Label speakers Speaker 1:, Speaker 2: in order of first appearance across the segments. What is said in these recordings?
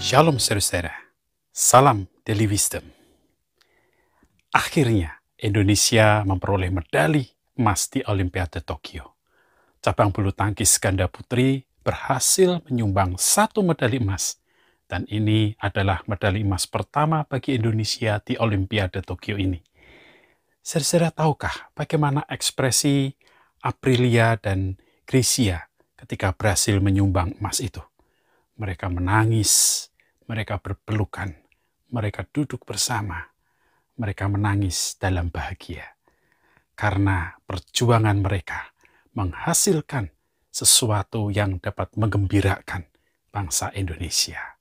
Speaker 1: Shalom saudara, salam Daily Wisdom. Akhirnya Indonesia memperoleh medali emas di Olimpiade Tokyo. Cabang bulu tangkis ganda putri berhasil menyumbang 1 medali emas. Dan ini adalah medali emas pertama bagi Indonesia di Olimpiade Tokyo ini. Saudara tahukah bagaimana ekspresi Aprilia dan Grisia ketika berhasil menyumbang emas itu? Mereka menangis, mereka berpelukan, mereka duduk bersama, mereka menangis dalam bahagia. Karena perjuangan mereka menghasilkan sesuatu yang dapat menggembirakan bangsa Indonesia.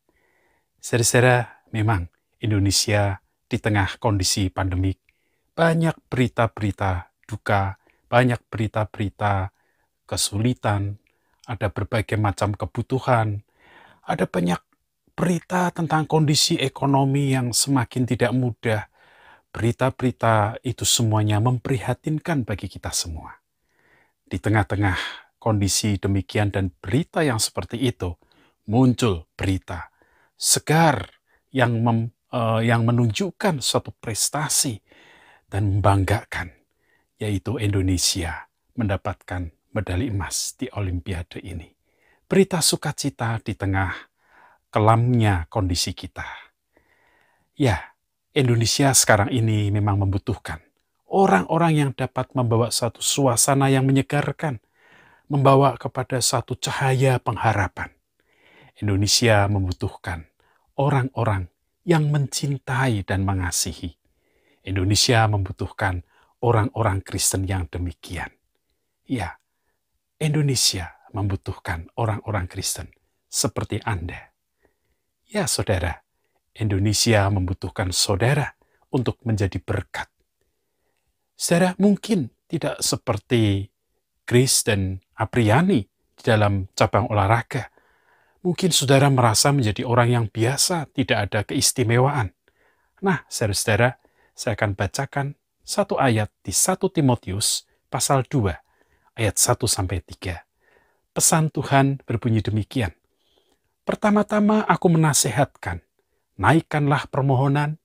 Speaker 1: Saudara, memang Indonesia di tengah kondisi pandemik, banyak berita-berita duka, banyak berita-berita kesulitan, ada berbagai macam kebutuhan, ada banyak berita tentang kondisi ekonomi yang semakin tidak mudah. Berita-berita itu semuanya memprihatinkan bagi kita semua. Di tengah-tengah kondisi demikian dan berita yang seperti itu, muncul berita segar yang menunjukkan suatu prestasi dan membanggakan, yaitu Indonesia mendapatkan medali emas di Olimpiade ini. Berita sukacita di tengah kelamnya kondisi kita. Ya, Indonesia sekarang ini memang membutuhkan orang-orang yang dapat membawa satu suasana yang menyegarkan, membawa kepada satu cahaya pengharapan. Indonesia membutuhkan orang-orang yang mencintai dan mengasihi. Indonesia membutuhkan orang-orang Kristen yang demikian. Ya, Indonesia membutuhkan orang-orang Kristen seperti Anda. Ya saudara, Indonesia membutuhkan saudara untuk menjadi berkat. Saudara mungkin tidak seperti Grace dan Apriani di dalam cabang olahraga. Mungkin saudara merasa menjadi orang yang biasa, tidak ada keistimewaan. Nah, saudara-saudara, saya akan bacakan satu ayat di 1 Timotius pasal 2, ayat 1-3. Pesan Tuhan berbunyi demikian. Pertama-tama aku menasehatkan, naikkanlah permohonan,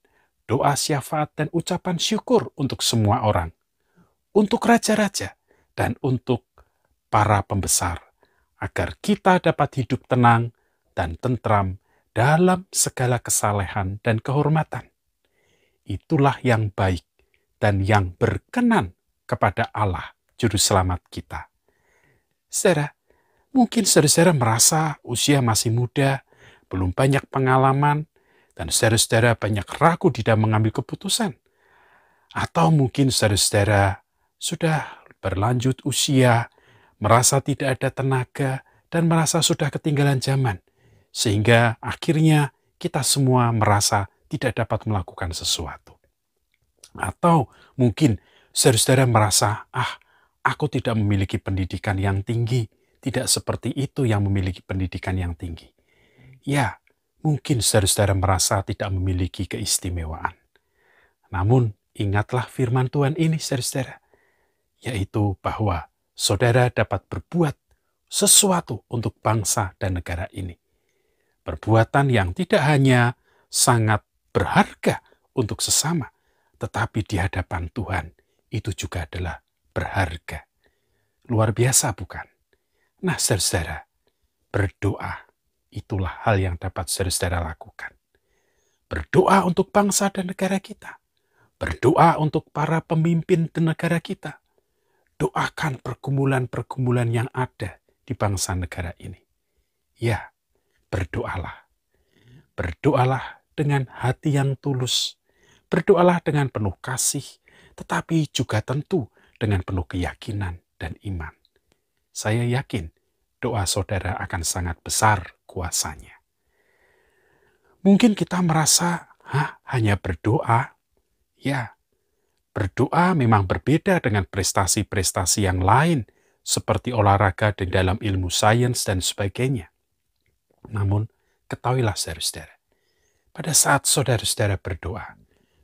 Speaker 1: doa syafaat dan ucapan syukur untuk semua orang, untuk raja-raja dan untuk para pembesar, agar kita dapat hidup tenang dan tentram dalam segala kesalehan dan kehormatan. Itulah yang baik dan yang berkenan kepada Allah, Juru Selamat kita. Saudara, mungkin saudara-saudara merasa usia masih muda, belum banyak pengalaman, dan saudara-saudara banyak ragu di dalam mengambil keputusan. Atau mungkin saudara-saudara sudah berlanjut usia, merasa tidak ada tenaga, dan merasa sudah ketinggalan zaman. Sehingga akhirnya kita semua merasa tidak dapat melakukan sesuatu. Atau mungkin saudara-saudara merasa, aku tidak memiliki pendidikan yang tinggi, tidak seperti itu yang memiliki pendidikan yang tinggi. Ya, mungkin saudara-saudara merasa tidak memiliki keistimewaan. Namun, ingatlah firman Tuhan ini, saudara-saudara, yaitu bahwa saudara dapat berbuat sesuatu untuk bangsa dan negara ini. Perbuatan yang tidak hanya sangat berharga untuk sesama, tetapi di hadapan Tuhan itu juga adalah berharga. Luar biasa bukan? Nah, saudara, berdoa, itulah hal yang dapat saudara lakukan. Berdoa untuk bangsa dan negara kita. Berdoa untuk para pemimpin di negara kita. Doakan pergumulan-pergumulan yang ada di bangsa negara ini. Ya, berdoalah. Berdoalah dengan hati yang tulus. Berdoalah dengan penuh kasih, tetapi juga tentu dengan penuh keyakinan dan iman. Saya yakin doa saudara akan sangat besar kuasanya. Mungkin kita merasa, hanya berdoa? Ya, berdoa memang berbeda dengan prestasi-prestasi yang lain, seperti olahraga dan dalam ilmu sains dan sebagainya. Namun, ketahuilah saudara-saudara, pada saat saudara-saudara berdoa,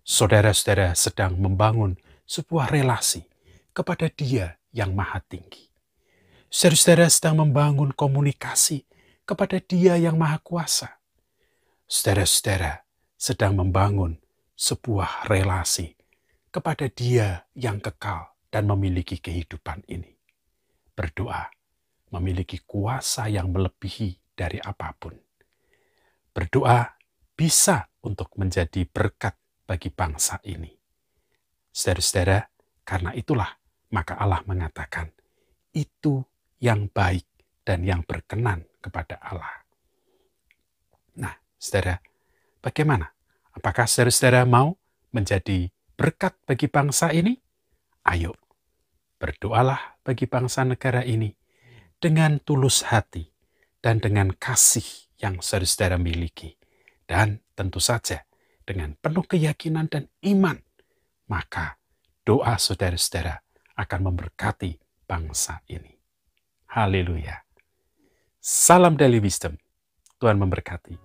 Speaker 1: saudara-saudara sedang membangun sebuah relasi kepada Dia yang Maha Tinggi. Saudara-saudara sedang membangun komunikasi kepada Dia yang Maha Kuasa. saudara-saudara sedang membangun sebuah relasi kepada Dia yang kekal dan memiliki kehidupan ini. Berdoa memiliki kuasa yang melebihi dari apapun. Berdoa bisa untuk menjadi berkat bagi bangsa ini. Saudara-saudara, karena itulah maka Allah mengatakan, itu yang baik dan yang berkenan kepada Allah. Nah, saudara, bagaimana? Apakah saudara-saudara mau menjadi berkat bagi bangsa ini? Ayo, berdoalah bagi bangsa negara ini dengan tulus hati dan dengan kasih yang saudara-saudara miliki. Dan tentu saja dengan penuh keyakinan dan iman, maka doa saudara-saudara akan memberkati bangsa ini. Haleluya. Salam Daily Wisdom. Tuhan memberkati.